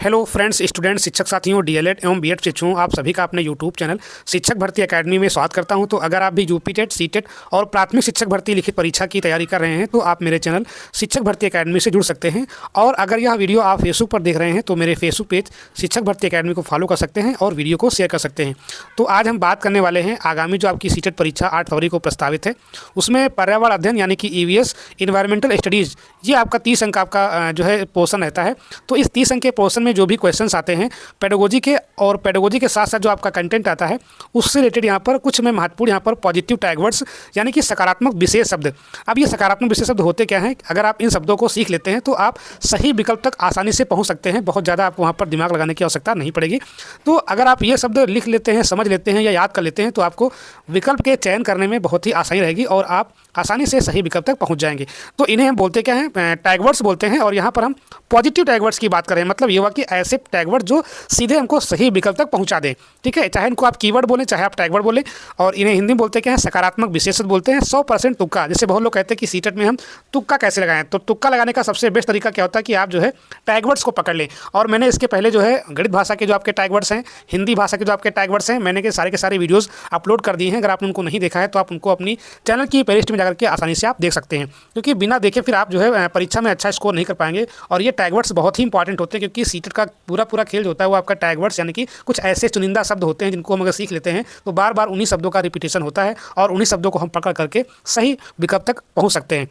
Hello friends, students, शिक्षक साथियों, DElEd एवं बीएड शिक्षकों, आप सभी का अपने यूट्यूब चैनल शिक्षक भर्ती एकेडमी में स्वागत करता हूं। तो अगर आप भी यूपीटेट, सीटेट और प्राथमिक शिक्षक भर्ती लिखित परीक्षा की तैयारी कर रहे हैं तो आप मेरे चैनल शिक्षक भर्ती एकेडमी से जुड़ सकते हैं। और अगर यह वीडियो आप फेसबुक पर देख रहे हैं तो मेरे फेसबुक पेज शिक्षक भर्ती एकेडमी को फॉलो कर सकते हैं और वीडियो को शेयर कर सकते हैं। तो आज हम बात करने वाले हैं आगामी जो आपकी सीटेट परीक्षा 8 फरवरी को प्रस्तावित है, उसमें पर्यावरण अध्ययन यानी कि ईवीएस, इन्वायरमेंटल स्टडीज़, ये आपका 30 अंक आपका जो है पोर्शन रहता है। तो इस 30 अंक के पोर्शन में जो भी क्वेश्चंस आते हैं पेडागोजी के, और पेडागोजी के साथ साथ जो आपका कंटेंट आता है उससे रिलेटेड यहाँ पर कुछ मैं महत्वपूर्ण यहाँ पर पॉजिटिव टैग वर्ड्स यानी कि सकारात्मक विशेष शब्द। अब ये सकारात्मक विशेष शब्द होते क्या हैं? अगर आप इन शब्दों को सीख लेते हैं तो आप सही विकल्प तक आसानी से पहुँच सकते हैं। बहुत ज़्यादा आपको वहाँ पर दिमाग लगाने की आवश्यकता नहीं पड़ेगी। तो अगर आप ये शब्द लिख लेते हैं, समझ लेते हैं या याद कर लेते हैं तो आपको विकल्प के चयन करने में बहुत ही आसानी रहेगी और आप आसानी से सही विकल्प तक पहुँच जाएंगे। तो इन्हें हम बोलते क्या हैं? टैग वर्ड्स बोलते हैं। और यहाँ पर हम पॉजिटिव टैग वर्ड्स की बात करें, मतलब ये हुआ कि ऐसे टैग वर्ड जो सीधे हमको सही विकल्प तक पहुंचा दें। ठीक है, चाहे इनको आप कीवर्ड बोलें चाहे आप टैग वर्ड बोलें। और इन्हें हिंदी में बोलते क्या है? सकारात्मक विशेषण बोलते हैं। 100% तुक्का। जैसे बहुत लोग कहते हैं कि सीटेट में हम तुक्का कैसे लगाएं, तो तुक्का लगाने का सबसे बेस्ट तरीका क्या होता है कि आप जो है टैग वर्ड्स को पकड़ लें। और मैंने इसके पहले जो है गणित भाषा के जो आपके टैग वर्ड्स हैं, हिंदी भाषा के जो आपके टैग वर्ड्स हैं, मैंने के सारे वीडियोज़ अपलोड कर दिए हैं। अगर आपने उनको नहीं देखा है तो आप उनको अपनी चैनल की प्लेलिस्ट में जाकर के आसानी से आप देख सकते हैं, क्योंकि बिना देखे फिर आप जो है परीक्षा में अच्छा स्कोर नहीं कर पाएंगे। और ये टैग वर्ड्स बहुत ही इंपॉर्टेंट होते हैं, क्योंकि सीटेट का पूरा खेल जो होता है वो आपका टैग वर्ड्स यानी कि कुछ ऐसे चुनिंदा शब्द होते हैं जिनको हम अगर सीख लेते हैं तो बार बार उन्हीं शब्दों का रिपीटेशन होता है और उन्हीं शब्दों को हम पकड़ करके सही विकल्प तक पहुंच सकते हैं।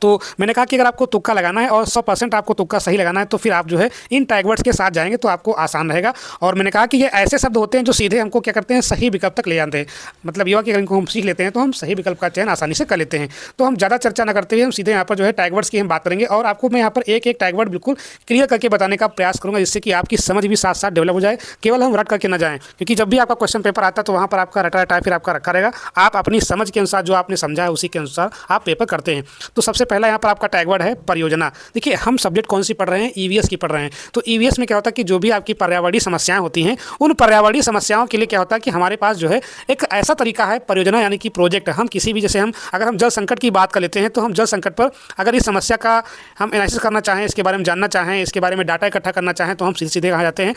तो मैंने कहा कि अगर आपको तुक्का लगाना है और 100% आपको तुक्का सही लगाना है तो फिर आप जो है इन टैग वर्ड्स के साथ जाएंगे तो आपको आसान रहेगा। और मैंने कहा कि ये ऐसे शब्द होते हैं जो सीधे हमको क्या करते हैं? सही विकल्प तक ले जाते हैं। मतलब ये कि अगर इनको हम सीख लेते हैं तो हम सही विकल्प का चयन आसानी से कर लेते हैं। तो हम ज़्यादा चर्चा न करते हुए हम सीधे यहाँ पर जो है टैग वर्ड्स की हम बात करेंगे और आपको मैं यहाँ पर एक टैग वर्ड बिल्कुल क्लियर करके बताने का प्रयास करूँगा, जिससे कि आपकी समझ भी साथ साथ डेवलप हो जाए। केवल हम रट करके न जाएँ, क्योंकि जब भी आपका क्वेश्चन पेपर आता है तो वहाँ पर आपका रटा फिर आपका रखा रहेगा। आप अपनी समझ के अनुसार जो आपने समझा है उसी के अनुसार आप पेपर करते हैं। तो सबसे पहला यहाँ पर आपका टैग वर्ड है परियोजना। देखिए, हम सब्जेक्ट कौन सी पढ़ रहे हैं? ईवीएस की पढ़ रहे हैं। तो ईवीएस में क्या होता है कि जो भी आपकी पर्यावरणीय समस्याएं होती हैं उन पर्यावरणीय समस्याओं के लिए क्या होता है कि हमारे पास जो है एक ऐसा तरीका है परियोजना यानी कि प्रोजेक्ट। हम किसी भी, जैसे अगर हम जल संकट की बात कर लेते हैं तो हम जल संकट पर अगर इस समस्या का हम एनालिसिस करना चाहें, इसके बारे में जानना चाहें, इसके बारे में डाटा इकट्ठा करना चाहें तो हम सीधे कहाँ जाते हैं?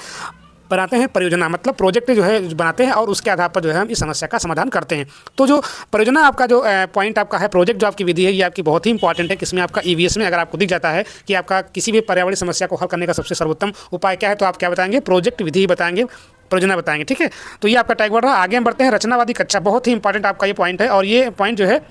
बनाते हैं परियोजना, मतलब प्रोजेक्ट जो है बनाते हैं और उसके आधार पर जो है हम इस समस्या का समाधान करते हैं। तो जो परियोजना आपका जो पॉइंट आपका है, प्रोजेक्ट जो आपकी विधि है, ये आपकी बहुत ही इंपॉर्टेंट है। किसमें? आपका ईवीएस में। अगर आपको दिख जाता है कि आपका किसी भी पर्यावरणीय समस्या को हल करने का सबसे सर्वोत्तम उपाय क्या है तो आप क्या बताएंगे? प्रोजेक्ट विधि ही बताएंगे, परियोजना बताएंगे। ठीक है, तो ये आपका टैग वर्ड है। आगे हम बढ़ते हैं रचनावादी कक्षा। बहुत ही इंपॉर्टेंट आपका ये पॉइंट है। और ये पॉइंट जो है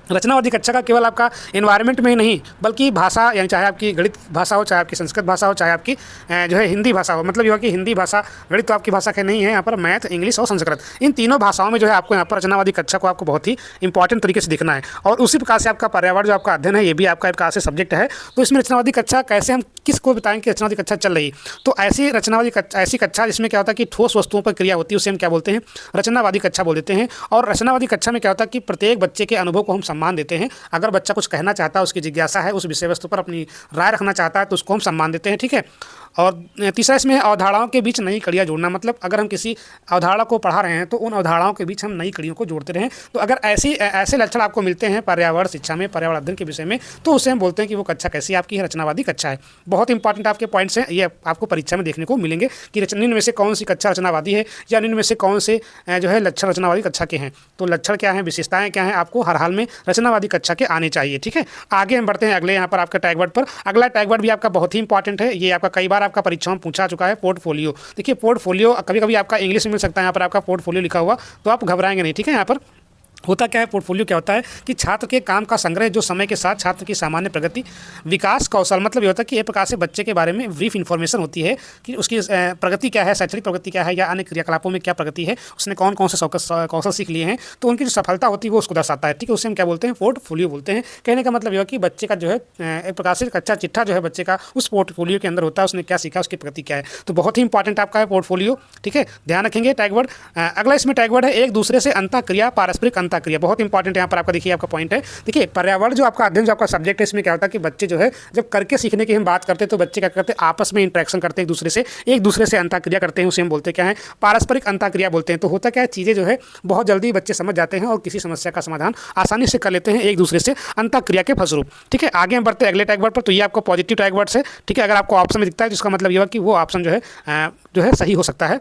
रचनावादी कक्षा का केवल आपका एनवायरनमेंट में ही नहीं बल्कि भाषा, यानी चाहे आपकी गणित भाषा हो, चाहे आपकी संस्कृत भाषा हो, चाहे आपकी जो है हिंदी भाषा हो, मतलब ये हो कि हिंदी भाषा, गणित तो आपकी भाषा के नहीं है, यहाँ पर मैथ, इंग्लिश और संस्कृत, इन तीनों भाषाओं में जो है आपको यहाँ पर रचनावादी कक्षा को आपको बहुत ही इंपॉर्टेंट तरीके से दिखना है। और उसी प्रकार से आपका पर्यावरण जो आपका अध्ययन है ये भी आपका एक प्रकार से सब्जेक्ट है। तो इसमें रचनावादी कक्षा कैसे हम किसको बताएं कि रचनावादी कक्षा चल रही? तो ऐसी रचनावादी कक्षा, ऐसी कक्षा जिसमें क्या होता है कि ठोस वस्तुओं पर क्रिया होती है, उसे हम क्या बोलते हैं? रचनावादी कक्षा बोल देते हैं। और रचनावादी कक्षा में क्या होता है कि प्रत्येक बच्चे के अनुभव को हम सम्मान देते हैं। अगर बच्चा कुछ कहना चाहता है, उसकी जिज्ञासा है, उस विषय वस्तु पर अपनी राय रखना चाहता है तो उसको हम सम्मान देते हैं। ठीक है, और तीसरा इसमें अवधारणाओं के बीच नई कड़ियाँ जोड़ना। मतलब अगर हम किसी अवधारणा को पढ़ा रहे हैं तो उन अवधारणाओं के बीच हम नई कड़ियों को जोड़ते रहें। तो अगर ऐसे लक्षण आपको मिलते हैं पर्यावरण शिक्षा में, पर्यावरण अध्ययन के विषय में, तो उसे हम बोलते हैं कि वो कक्षा कैसी आपकी है? रचनावादी कक्षा है। बहुत इंपॉर्टेंट आपके पॉइंट्स हैं, ये आपको परीक्षा में देखने को मिलेंगे कि निम्न में से कौन सी कक्षा रचनावादी है या निम्न में से कौन से जो है लक्षण रचनावादी कक्षा के हैं। तो लक्षण क्या है, विशेषताएँ क्या हैं, आपको हर हाल में रचनावादी कक्षा के आने चाहिए। ठीक है, आगे हम बढ़ते हैं अगले यहाँ पर आपका टैग वर्ड पर। अगला टैग वर्ड भी आपका बहुत ही इंपॉर्टेंट है। ये आपका कई बार आपका परीक्षा में पूछा चुका है, पोर्टफोलियो। देखिए, पोर्टफोलियो कभी कभी आपका इंग्लिश में मिल सकता है, यहाँ पर आपका पोर्टफोलियो लिखा हुआ, तो आप घबराएंगे नहीं। ठीक है, यहाँ पर होता क्या है? पोर्टफोलियो क्या होता है कि छात्र के काम का संग्रह जो समय के साथ छात्र की सामान्य प्रगति, विकास, कौशल, मतलब ये होता है कि एक प्रकार से बच्चे के बारे में ब्रीफ इन्फॉर्मेशन होती है कि उसकी प्रगति क्या है, शैक्षणिक प्रगति क्या है या अन्य क्रियाकलापों में क्या प्रगति है, उसने कौन कौन से कौशल सीख लिए हैं, तो उनकी जो सफलता होती है वो उसको दर्शाता है। ठीक है, उसे हम क्या बोलते हैं? पोर्टफोलियो बोलते हैं। कहने का मतलब यह है कि बच्चे का जो है एक प्रकार से कच्चा चिट्ठा जो है बच्चे का उस पोर्टफोलियो के अंदर होता है, उसने क्या सीखा, उसकी प्रगति क्या है। तो बहुत ही इंपॉर्टेंट आपका है पोर्टफोलियो। ठीक है, ध्यान रखेंगे टैग वर्ड। अगला इसमें टैग वर्ड है एक दूसरे से अंतःक्रिया, पारस्परिक अंतःक्रिया। अंतःक्रिया बहुत इंपॉर्टेंट यहाँ पर आपका देखिए आपका पॉइंट है। देखिए पर्यावरण जो आपका अध्ययन जो आपका सब्जेक्ट है, इसमें क्या होता है कि बच्चे जो है जब करके सीखने की हम बात करते हैं तो बच्चे क्या करते हैं, आपस में इंटरेक्शन करते हैं, एक दूसरे से अंतःक्रिया करते हैं, उसे हम बोलते क्या है, पारस्परिक अंतःक्रिया बोलते हैं। तो होता क्या है, चीज़ें जो है बहुत जल्दी बच्चे समझ जाते हैं और किसी समस्या का समाधान आसानी से कर लेते हैं एक दूसरे से अंतःक्रिया के फलस्वरूप। ठीक है, आगे हम बढ़ते हैं अगले टैग वर्ड पर। तो ये आपको पॉजिटिव टैग वर्ड्स है। ठीक है, अगर आपको ऑप्शन में दिखता है जिसका मतलब ये कि वो ऑप्शन जो है सही हो सकता है।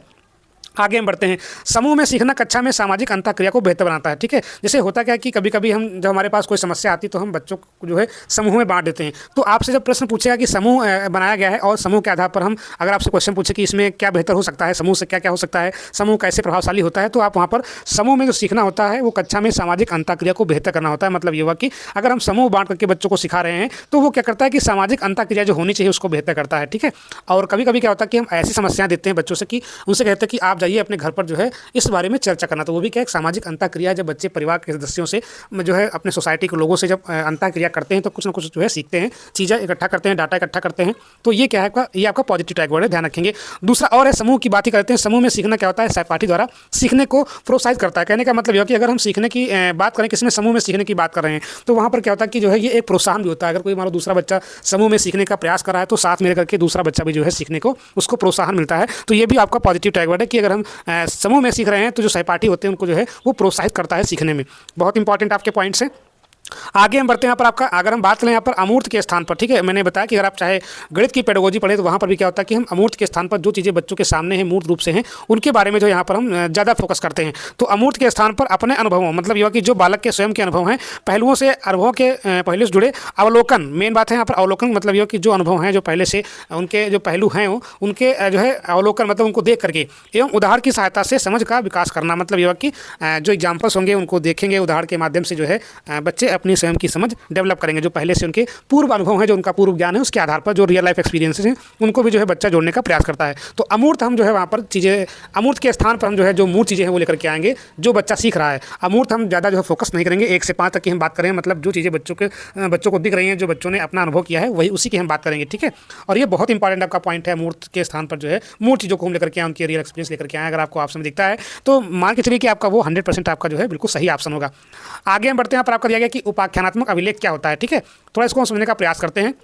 आगे हम बढ़ते हैं। समूह में सीखना कक्षा में सामाजिक अंतःक्रिया को बेहतर बनाता है। ठीक है, जैसे होता क्या है कि कभी कभी हम जब हमारे पास कोई समस्या आती है तो हम बच्चों को जो है समूह में बांट देते हैं। तो आपसे जब प्रश्न पूछेगा कि समूह बनाया गया है और समूह के आधार पर हम अगर आपसे क्वेश्चन पूछे कि इसमें क्या बेहतर हो सकता है, समूह से क्या क्या हो सकता है, समूह कैसे प्रभावशाली होता है, तो आप वहाँ पर समूह में जो सीखना होता है वो कक्षा में सामाजिक अंतःक्रिया को बेहतर करना होता है। मतलब ये हुआ कि अगर हम समूह बांट करके बच्चों को सिखा रहे हैं तो वो क्या करता है कि सामाजिक अंतःक्रिया जो होनी चाहिए उसको बेहतर करता है। ठीक है, और कभी कभी क्या होता है कि हम ऐसी समस्याएं देते हैं बच्चों से कि उनसे कहते हैं कि आप जाइए अपने घर पर जो है इस बारे में चर्चा करना। तो वो भी क्या एक सामाजिक अंतःक्रिया है। जब बच्चे परिवार के सदस्यों से जो है अपने सोसाइटी के लोगों से जब अंतःक्रिया करते हैं तो कुछ ना कुछ जो है सीखते हैं, चीज़ें इकट्ठा करते हैं, डाटा इकट्ठा करते हैं। तो ये क्या है आपका, ये आपका पॉजिटिव टैग वर्ड है, ध्यान रखेंगे। दूसरा और है समूह की बात ही करते हैं। समूह में सीखना क्या होता है, सहपाठी द्वारा सीखने को प्रोत्साहित करता है। कहने का मतलब यह कि अगर हम सीखने की बात करें, किसी में समूह में सीखने की बात कर रहे हैं तो वहाँ पर क्या होता है कि जो है ये एक प्रोत्साहन भी होता है। अगर कोई मान लो दूसरा बच्चा समूह में सीखने का प्रयास कर रहा है तो साथ मिल करके दूसरा बच्चा भी जो है सीखने को उसको प्रोत्साहन मिलता है। तो ये भी आपका पॉजिटिव टैग वर्ड है कि अगर हम समूह में सीख रहे हैं तो जो सहपाठी होते हैं उनको जो है वो प्रोत्साहित करता है सीखने में। बहुत इंपॉर्टेंट आपके पॉइंट्स हैं। आगे हम बढ़ते हैं यहाँ पर आपका, अगर हम बात करें यहाँ पर अमूर्त के स्थान पर। ठीक है, मैंने बताया कि अगर आप चाहे गणित की पेडागोजी पढ़े तो वहाँ पर भी क्या होता है कि हम अमूर्त के स्थान पर जो चीज़ें बच्चों के सामने हैं मूर्त रूप से हैं उनके बारे में जो यहाँ पर हम ज़्यादा फोकस करते हैं। तो अमूर्त के स्थान पर अपने अनुभवों, मतलब यह कि जो बालक के स्वयं के अनुभव हैं, पहलुओं से अनुभवों के पहलू से जुड़े अवलोकन, मेन बात है यहाँ पर अवलोकन। मतलब यह कि जो अनुभव हैं, जो पहले से उनके जो पहलू हैं उनके जो है अवलोकन, मतलब उनको देख करके एवं उदाहरण की सहायता से समझ का विकास करना। मतलब यह कि जो एग्जाम्पल्स होंगे उनको देखेंगे, उदाहरण के माध्यम से जो है बच्चे अपनी स्वयं की समझ डेवलप करेंगे। जो पहले से उनके पूर्व अनुभव है, जो उनका पूर्व ज्ञान है, उसके आधार पर जो रियल लाइफ एक्सपीरियंसेस हैं उनको भी जो है बच्चा जोड़ने का प्रयास करता है। तो अमूर्त हम जो है वहाँ पर चीज़ें, अमूर्त के स्थान पर हम जो है जो मूर्त चीज़ें हैं वो लेकर के आएंगे जो बच्चा सीख रहा है। अमूर्त हम ज़्यादा जो है फोकस नहीं करेंगे, 1 से 5 तक की हम बात करें, मतलब जो चीज़ें बच्चों को दिख रही हैं, जो बच्चों ने अपना अनुभव किया है वही उसी की हम बात करेंगे। ठीक है, और ये बहुत इंपॉर्टेंट आपका पॉइंट है। मूर्त के स्थान पर जो है मूर्त चीज़ों को हम लेकर के आए, उनकी रियल एक्सपीरियंस लेकर के आए। अगर आपको ऑप्शन में दिखता है तो मान के चलिए कि आपका वो 100% आपका जो है बिल्कुल सही ऑप्शन होगा। आगे हम बढ़ते हैं, यहाँ पर आपका दिया गया कि उपाख्यानात्मक अभिलेख क्या होता है। ठीक है, थोड़ा इसको हम समझने का प्रयास करते हैं।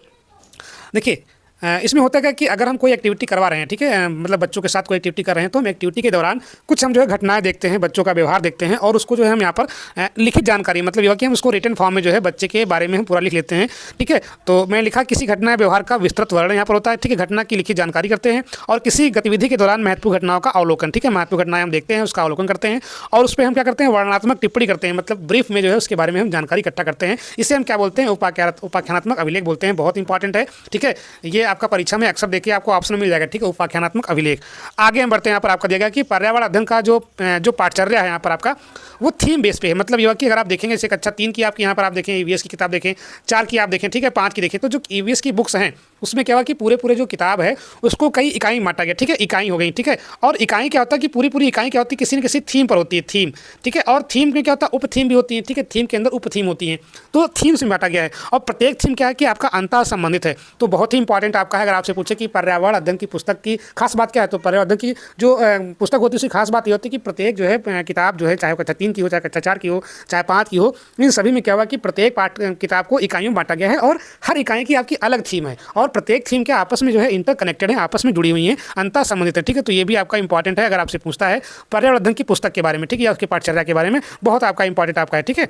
देखिए इसमें होता है कि अगर हम कोई एक्टिविटी करवा रहे हैं, ठीक है, मतलब बच्चों के साथ कोई एक्टिविटी कर रहे हैं तो हम एक्टिविटी के दौरान कुछ हम जो है घटनाएं देखते हैं, बच्चों का व्यवहार देखते हैं और उसको जो है हम यहाँ पर लिखित जानकारी, मतलब यह कि हम उसको रिटन फॉर्म में जो है बच्चे के बारे में हम पूरा लिख लेते हैं। ठीक है, तो मैं लिखा किसी घटना व्यवहार का विस्तृत वर्णन यहाँ पर होता है। ठीक है, घटना की लिखित जानकारी करते हैं और किसी गतिविधि के दौरान महत्वपूर्ण घटनाओं का अवलोकन। ठीक है, महत्वपूर्ण घटनाएं हम देखते हैं, उसका अवलोकन करते हैं और उस पर हम क्या करते हैं, वर्णनात्मक टिप्पणी करते हैं। मतलब ब्रीफ में जो है उसके बारे में हम जानकारी इकट्ठा करते हैं। इसे हम क्या बोलते हैं, उपाख्यानात्मक अभिलेख बोलते हैं। बहुत इंपॉर्टेंट है। ठीक है, ये आपका परीक्षा में अक्सर देखिए आपको ऑप्शन मिल जाएगा। ठीक है, उपाख्यानात्मक अभिलेख। आगे हम बढ़ते हैं, यहाँ पर आपका दिया गया कि पर्यावरण अध्ययन का जो पाठचर्या है यहाँ पर आपका वो थीम बेस पे है। मतलब यह कि अगर आप देखेंगे जैसे कक्षा 3 की आपकी यहाँ पर आप देखें ईवीएस की किताब देखें, 4 की आप देखें, ठीक है, 5 की देखें, तो जो ईवीएस की बुक्स हैं उसमें क्या हुआ कि पूरे जो किताब है उसको कई इकाई बांटा गया। ठीक है, इकाई हो गई। ठीक है, और इकाई क्या होता है कि पूरी इकाई क्या होती है, किसी न किसी थीम पर होती है, थीम। ठीक है, और थीम में क्या होता है, उप थीम भी होती है। ठीक है, थीम के अंदर उप थीम होती है, तो थीम्स में बांटा गया है और प्रत्येक थीम क्या है कि आपका अंतर संबंधित है। तो बहुत ही इंपॉर्टेंट आपका है। अगर आपसे पूछे कि पर्यावरण अध्ययन की पुस्तक की खास बात क्या है, तो पर्यावरण अध्ययन की जो पुस्तक होती है उसकी खास बात ये होती है कि प्रत्येक जो है किताब जो है, चाहे कक्षा 3 की हो, चाहे कक्षा 4 की हो, चाहे 5 की हो, इन सभी में क्या हुआ कि प्रत्येक पाठ किताब को इकाइयों में बांटा गया है और हर इकाई की आपकी अलग थीम है और प्रत्येक थीम के आपस में जो है इंटरकनेक्टेड है, आपस में जुड़ी हुई हैं, अंतर संबंधित है। ठीक है, तो ये भी आपका इंपॉर्टेंट है अगर आपसे पूछता है पर्यावरण अध्ययन की पुस्तक के बारे में, ठीक है, या उसके पाठचर्या के बारे में, बहुत आपका इंपॉर्टेंट आपका है। ठीक है,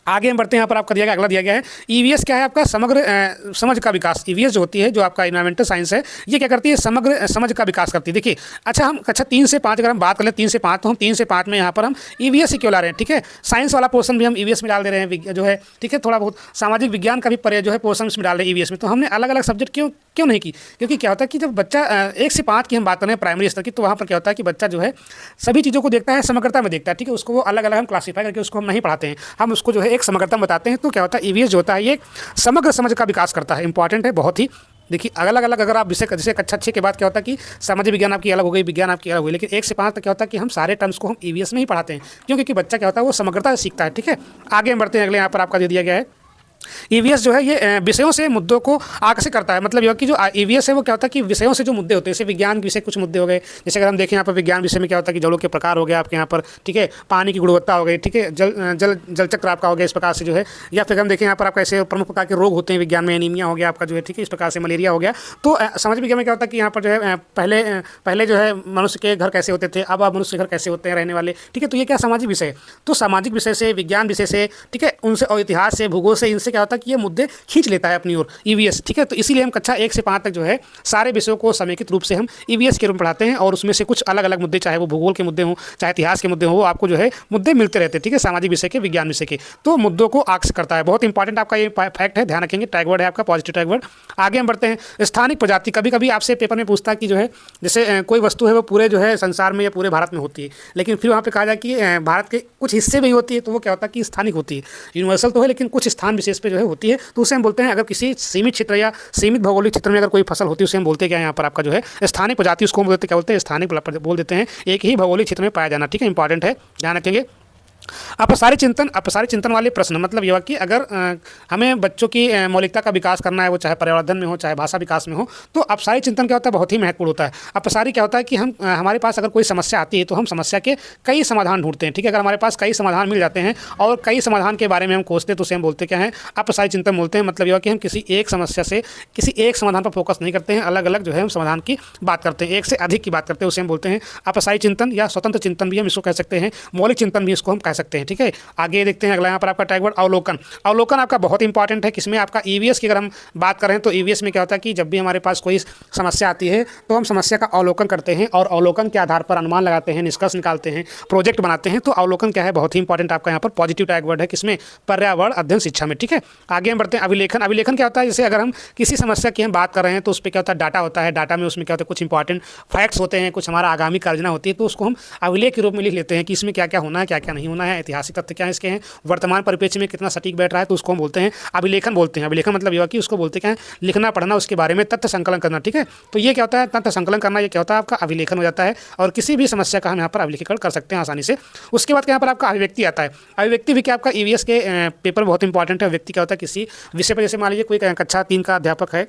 आगे हम बढ़ते हैं, यहाँ पर आपका दिया गया, अगला दिया गया है ईवीएस क्या है आपका, समग्र समझ का विकास। ईवीएस जो होती है, जो आपका इन्वायरमेंटल साइंस है, ये क्या करती है, समग्र समझ का विकास करती है। देखिए अच्छा, हम कक्षा 3 से 5 अगर हम बात करें 3 से 5, तो हम 3 से 5 में यहाँ पर हम ईवीएस ही क्यों ला रहे हैं। ठीक है, साइंस वाला पोर्शन भी हम ईवीएस में डाल दे रहे हैं जो है। ठीक है, थोड़ा बहुत सामाजिक विज्ञान का भी जो है पोर्शन में डाल रहे हैं ईवीएस में। तो हमने अलग अलग सब्जेक्ट क्यों नहीं की, क्योंकि क्या होता है कि जब बच्चा 1 से 5 की हम बात करें प्राइमरी स्तर की, तो वहाँ पर क्या होता है कि बच्चा जो है सभी चीज़ों को देखता है, समग्रता में देखता है। ठीक है, उसको वो अलग अलग हम क्लासीफाई करके उसको हम नहीं पढ़ाते हैं, हम उसको जो है एक समग्रता में बताते हैं। तो क्या होता है, ईवीएस जो होता है ये समग्र समझ का विकास करता है। इंपॉर्टेंट है बहुत ही। देखिए अलग अलग अगर आप जैसे कक्षा 6 के बाद क्या होता है कि सामाजिक विज्ञान आपकी अलग हो गई, विज्ञान आपकी अलग हो गई, लेकिन 1 से 5 तक क्या होता है कि हम सारे टर्म्स को हम ईवीएस में ही पढ़ाते हैं, क्योंकि बच्चा क्या होता है वो समग्रता सीखता है। ठीक है, आगे हम बढ़ते हैं, अगले यहाँ पर आपका दे दिया गया है ईवीएस जो है ये विषयों से मुद्दों को आकर्षित करता है। मतलब यह कि जो ईवीएस है वो क्या होता है कि विषयों से जो मुद्दे होते हैं, जैसे विज्ञान विषय कुछ मुद्दे हो गए, जैसे अगर हम देखें यहाँ पर विज्ञान विषय में क्या होता है कि जलों के प्रकार हो गया आपके यहाँ पर, ठीक है, पानी की गुणवत्ता हो गई, ठीक है, जल चक्र आपका हो गया इस प्रकार से जो है, या फिर हम देखें यहाँ पर आपका ऐसे प्रमुख प्रकार के रोग होते हैं विज्ञान में, एनीमिया हो गया आपका जो है, ठीक है, इस प्रकार से मलेरिया हो गया। तो सामाजिक विज्ञान में क्या होता है कि यहाँ पर जो है पहले जो है मनुष्य के घर कैसे होते थे, अब मनुष्य के घर कैसे होते हैं रहने वाले, ठीक है। तो ये क्या सामाजिक विषय है। तो सामाजिक विषय से, विज्ञान विषय से, ठीक है, उनसे और इतिहास से, भूगोल से, इनसे क्या होता है कि ये मुद्दे खींच लेता है अपनी ओर ईवीएस, ठीक है। तो इसीलिए हम कक्षा 1 से 5 तक जो है सारे विषयों को समेकित रूप से हम ईवीएस के रूप में पढ़ाते हैं, और उसमें से कुछ अलग अलग मुद्दे, चाहे वो भूगोल के मुद्दे हों, चाहे इतिहास के मुद्दे हों, वो आपको जो है मुद्दे मिलते रहते हैं, ठीक है, सामाजिक विषय के, विज्ञान विषय के। तो मुद्दों को आकर्षित करता है। बहुत इंपॉर्टेंट आपका ये फैक्ट है, ध्यान रखेंगे। टैग वर्ड है आपका पॉजिटिव टैग वर्ड। आगे हम बढ़ते हैं। स्थानिक प्रजाति, कभी कभी आपसे पेपर में पूछता है कि जो है जैसे कोई वस्तु है वो पूरे जो है संसार में या पूरे भारत में होती है, लेकिन फिर वहाँ पे कहा जाए कि भारत के कुछ हिस्से में ही होती है, तो वो क्या होता है कि स्थानिक होती है। यूनिवर्सल तो है लेकिन कुछ स्थान विशेष पे जो है होती है, तो उसे हम बोलते हैं, अगर किसी सीमित क्षेत्र या सीमित भौगोलिक क्षेत्र में अगर कोई फसल होती है, उसे हम बोलते हैं क्या यहाँ पर आपका जो है स्थानिक प्रजाति, उसको हम बोलते हैं क्या बोलते हैं, स्थानिक बोल देते हैं, एक ही भौगोलिक क्षेत्र में पाया जाना, ठीक है, इंपॉर्टेंट है, ध्यान रखेंगे। अपसारी चिंतन वाले प्रश्न, मतलब यह कि अगर हमें बच्चों की मौलिकता का विकास करना है, वो चाहे पर्यावरण में हो चाहे भाषा विकास में हो, तो अपसारी चिंतन क्या होता है, बहुत ही महत्वपूर्ण होता है। अपसारी क्या होता है कि हम हमारे पास अगर कोई समस्या आती है तो हम समस्या के कई समाधान ढूंढते हैं, ठीक है। अगर हमारे पास कई समाधान मिल जाते हैं और कई समाधान के बारे में हम खोजते हैं तो उसे हम बोलते क्या है, अपसारी चिंतन बोलते हैं। मतलब यह कि हम किसी एक समस्या से किसी एक समाधान पर फोकस नहीं करते हैं, अलग अलग जो है हम समाधान की बात करते हैं, एक से अधिक की बात करते हैं, उसे हम बोलते हैं अपसारी चिंतन, या स्वतंत्र चिंतन भी हम इसको कह सकते हैं, मौलिक चिंतन भी इसको हम कह सकते हैं, ठीक है। आगे देखते हैं अगला यहाँ पर आपका टैग वर्ड अवलोकन। अवलोकन आपका बहुत इंपॉर्टेंट है, किसमें आपका ईवीएस की अगर हम बात करें तो ईवीएस में क्या होता है कि जब भी हमारे पास कोई समस्या आती है तो हम समस्या का अवलोकन करते हैं, और अवलोकन के आधार पर अनुमान लगाते हैं, निष्कर्ष निकालते हैं, प्रोजेक्ट बनाते हैं। तो अवलोकन क्या है, बहुत ही इंपॉर्टेंट आपका यहाँ पर पॉजिटिव टैग वर्ड है, किसमें, पर्यावरण अध्ययन शिक्षा में, ठीक है। आगे हम बढ़ते हैं अभिलेखन। अभिलेखन क्या होता है, जैसे अगर हम किसी समस्या की हम बात कर रहे हैं तो उस पर क्या होता है, डाटा होता है, डाटा में उसमें क्या होता है, कुछ इंपॉर्टेंट फैक्ट्स होते हैं, कुछ हमारा आगामी कार्ययोजना होती है, तो उसको हम अभिलेख के रूप में लिख लेते हैं कि इसमें क्या क्या होना है, क्या क्या नहीं होना है, ऐतिहासिक तथ्य क्या इसके हैं, वर्तमान परिप्रेक्ष्य में कितना सटीक बैठ रहा है, तो उसको हम बोलते हैं अभिलेखन बोलते हैं। अभिलेखन मतलब यह कि उसको बोलते क्या है, लिखना पढ़ना, उसके बारे में तथ्य संकलन करना, ठीक है। तो ये क्या होता है, तथ्य संकलन करना, ये क्या होता है, आपका अभिलेखन हो जाता है, और किसी भी समस्या का हम यहाँ पर अभिलेखन कर सकते हैं आसानी से। उसके बाद यहाँ पर आपका अभिव्यक्ति आता है। अभिव्यक्ति भी क्या आपका ईवीएस के पेपर बहुत इंपॉर्टेंट है। अभिव्यक्ति क्या होता है, किसी विषय पर, जैसे मान लीजिए कोई कक्षा 3 का अध्यापक है,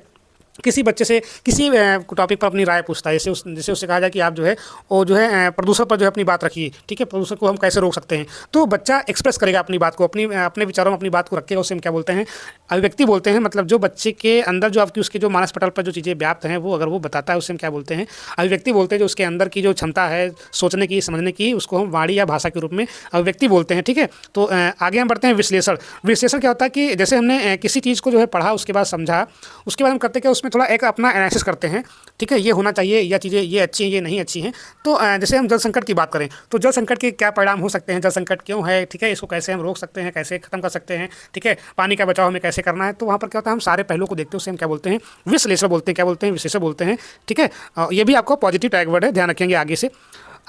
किसी बच्चे से किसी टॉपिक पर अपनी राय पूछता है, जैसे उससे कहा जाए कि आप जो है वो जो है प्रदूषण पर जो है अपनी बात रखिए, ठीक है, प्रदूषण को हम कैसे रोक सकते हैं, तो बच्चा एक्सप्रेस करेगा अपनी बात को, अपने विचारों में अपनी बात को रखेगा, उसे हम क्या बोलते हैं, अभिव्यक्ति बोलते हैं। मतलब जो बच्चे के अंदर जो आपकी उसके जो मानस पटल पर जो चीज़ें व्याप्त हैं वो अगर वो बताता है, उसे हम क्या बोलते हैं, अभिव्यक्ति बोलते हैं। जो उसके अंदर की जो क्षमता है सोचने की, समझने की, उसको हम वाणी या भाषा के रूप में अभिव्यक्ति बोलते हैं, ठीक है। तो आगे हम बढ़ते हैं विश्लेषण। विश्लेषण क्या होता है कि जैसे हमने किसी चीज़ को जो है पढ़ा, उसके बाद समझा, उसके बाद हम करते क्या, उसमें थोड़ा एक अपना एनालिसिस करते हैं, ठीक है, ये होना चाहिए, या चीज़ें ये अच्छी हैं, ये नहीं अच्छी हैं। तो जैसे हम जल संकट की बात करें तो जल संकट के क्या परिणाम हो सकते हैं, जल संकट क्यों है, ठीक है, इसको कैसे हम रोक सकते हैं, कैसे खत्म कर सकते हैं, ठीक है, पानी का बचाव हमें कैसे करना है। तो वहाँ पर क्या होता है, हम सारे पहलुओं को देखते हैं, उसे हम क्या बोलते हैं, विश्लेषण बोलते हैं, क्या बोलते हैं, विश्लेषण बोलते हैं, ठीक है। ये भी आपको पॉजिटिव टैग वर्ड है, ध्यान रखेंगे। आगे से